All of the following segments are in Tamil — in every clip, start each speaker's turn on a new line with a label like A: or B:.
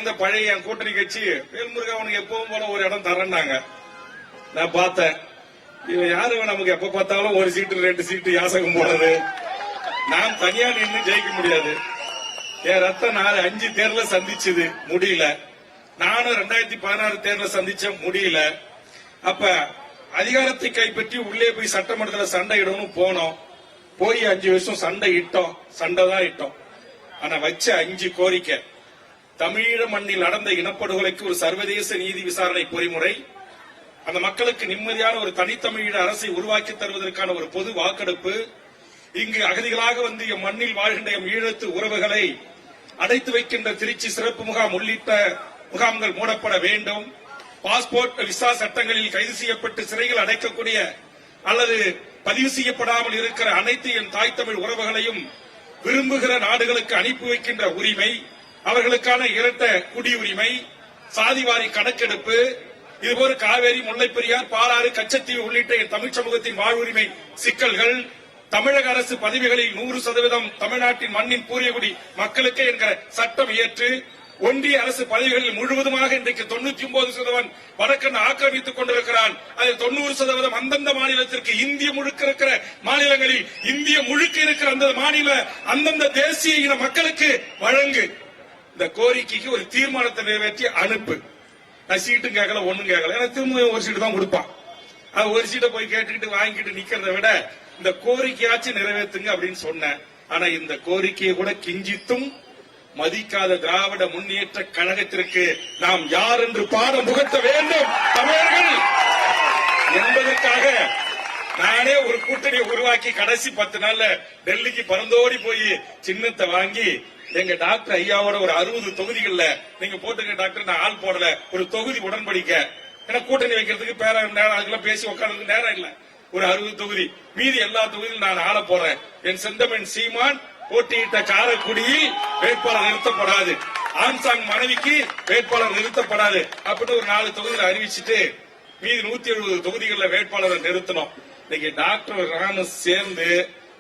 A: இந்த பழைய கூட்டணி கட்சி வேல்முருகன் அவனுக்கு எப்பவும் போல ஒரு இடம் தரேன்னாங்க. நான் பார்த்தேன், இவன் யாரு நமக்கு எப்ப பார்த்தாலும் ஒரு சீட்டு 2 சீட்டு யாசகம் போடுறது. நான் தனியா நின்று ஜெயிக்க முடியாது. என் ரத்தம் 4-5 தேர்தல சந்திச்சது முடியல. நானும் 2016 தேர்தல சந்திச்ச முடியல. அப்ப அதிகாரத்தை கைப்பற்றி உள்ளே போய் சட்டமன்றத்தில் சண்டையிடணும் போனோம். போய் 5 வருஷம் சண்டை தான் இட்டோம். ஆனா வச்ச 5 கோரிக்கை: தமிழீழ மண்ணில் நடந்த இனப்படுகொலைக்கு ஒரு சர்வதேச நீதி விசாரணை பொறிமுறை, அந்த மக்களுக்கு நிம்மதியான ஒரு தனித்தமிழீழ அரசை உருவாக்கி தருவதற்கான ஒரு பொது வாக்கெடுப்பு, இங்கு அகதிகளாக வந்து எம் மண்ணில் வாழ்கின்ற எம் ஈழத்து உறவுகளை அடைத்து வைக்கின்ற திருச்சி சிறப்பு முகாம் உள்ளிட்ட முகாம்கள் மூடப்பட வேண்டும், பாஸ்போர்ட் விசா சட்டங்களில் கைது செய்யப்பட்டு சிறைகள் அடைக்கக்கூடிய அல்லது பதிவு செய்யப்படாமல் இருக்கிற அனைத்து என் தாய் தமிழ் உறவுகளையும் விரும்புகிற நாடுகளுக்கு அனுப்பி வைக்கின்ற உரிமை, அவர்களுக்கான இரட்ட குடியுரிமை, சாதிவாரி கணக்கெடுப்பு, இதுபோல காவேரி, முல்லைப்பெரியார், பாலாறு, கச்சத்தீவு உள்ளிட்ட என் தமிழ் சமூகத்தின் வாழ்வுரிமை சிக்கல்கள், தமிழக அரசு பதவிகளில் 100% தமிழ்நாட்டின் மண்ணின் பூரியகுடி மக்களுக்கு என்கிற சட்டம் இயற்று, ஒன்றிய அரசு பதவிகளில் முழுவதுமாக இன்றைக்கு 99% வடக்கன் ஆக்கிரமித்துக் கொண்டிருக்கிறான். அதில் 90% அந்தந்த மாநிலத்திற்கு, இந்திய முழுக்க இருக்கிற மாநிலங்களில் இந்திய முழுக்க இருக்கிற அந்த மாநில அந்தந்த தேசிய இன மக்களுக்கு வழங்கு. இந்த கோரிக்கைக்கு ஒரு தீர்மானத்தை நிறைவேற்றி அனுப்பு. நான் சீட்டும் கேட்கல, ஒண்ணும் கேட்கல. ஏன்னா திரும்ப ஒரு சீட்டு தான் கொடுப்பான். அது ஒரு சீட்டை போய் கேட்டுக்கிட்டு வாங்கிட்டு நிக்கிறத விட இந்த கோரிக்கையாச்சும் நிறைவேற்றுங்க அப்படின்னு சொன்னேன். ஆனா இந்த கோரிக்கையை கூட கிஞ்சித்தும் மதிக்காத திராவிட முன்னேற்ற கழகத்திற்கு நாம் யார் என்று பாடம் புகட்ட வேண்டும் தமிழர்கள் என்பதற்காக நானே ஒரு கூட்டணியை உருவாக்கி கடைசி 10 நாள்ல டெல்லிக்கு பறந்தோடி போய் சின்னத்தை வாங்கி எங்க டாக்டர் ஐயாவோட ஒரு 60 தொகுதிகள்ல நீங்க போட்டுங்க டாக்டர், நான் ஆள் போடல, ஒரு தொகுதி உடன்படிக்க. ஏன்னா கூட்டணி வைக்கிறதுக்கு நேரம் அதுக்கெல்லாம் பேசி உட்கார்றதுக்கு நேரம் இல்ல. ஒரு 60 தொகுதி, மீதி எல்லா தொகுதியிலும் நான் ஆள போறேன். என் செந்தமன் சீமான் போட்டியிட்ட காரைக்குடியில் வேட்பாளர் நிறுத்தப்படாது, ஆம்சாங் மனைவிக்கு வேட்பாளர் நிறுத்தப்படாது அப்படின்னு ஒரு 4 தொகுதியில் அறிவிச்சுட்டு மீதி 170 தொகுதிகளில் வேட்பாளரை நிறுத்தணும். இன்னைக்கு டாக்டர் நானும் சேர்ந்து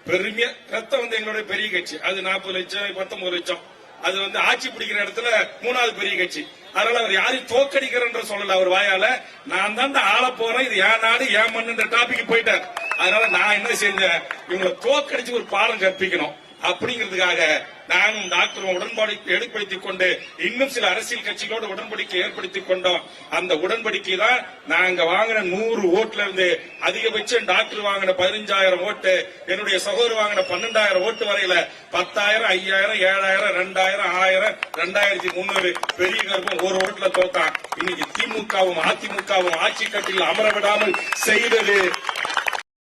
A: பெருமையா ரத்தம் வந்து எங்களுடைய பெரிய கட்சி, அது 40 லட்சம் 19 லட்சம், அது வந்து ஆட்சி பிடிக்கிற இடத்துல 3வது பெரிய கட்சி. அதனால அவர் யாரையும் தோக்கடிக்கிற சொல்லல. அவர் வாயால நான் தான் ஆள போறேன், இது ஏன் நாடு ஏன் மண்ணுன்ற டாபிக் போயிட்டார். அதனால நான் என்ன செஞ்சேன், இவங்களை தோக்கடிச்சு ஒரு பாடம் கற்பிக்கணும் அப்படிங்கிறதுக்காக நானும் டாக்டர் உடன்பாடு ஏற்படுத்திக் கொண்டு இன்னும் சில அரசியல் கட்சிகளோடு உடன்படிக்கை ஏற்படுத்திக் கொண்டோம். அந்த உடன்படிக்கை தான் நாங்க வாங்கின 100 ஓட்டுல இருந்து அதிகபட்சம் டாக்டர் வாங்கின 15,000 ஓட்டு, என்னுடைய சகோதரர் வாங்கின 12,000 ஓட்டு வரையில 10,000, 5,000, 7,000, 2,000, 1000, 2,300 பெரிய கருப்பம் ஒரு ஓட்டுல தோத்தான். இன்னைக்கு திமுகவும் அதிமுகவும் ஆட்சி கட்டில் அமர விடாமல் செய்தது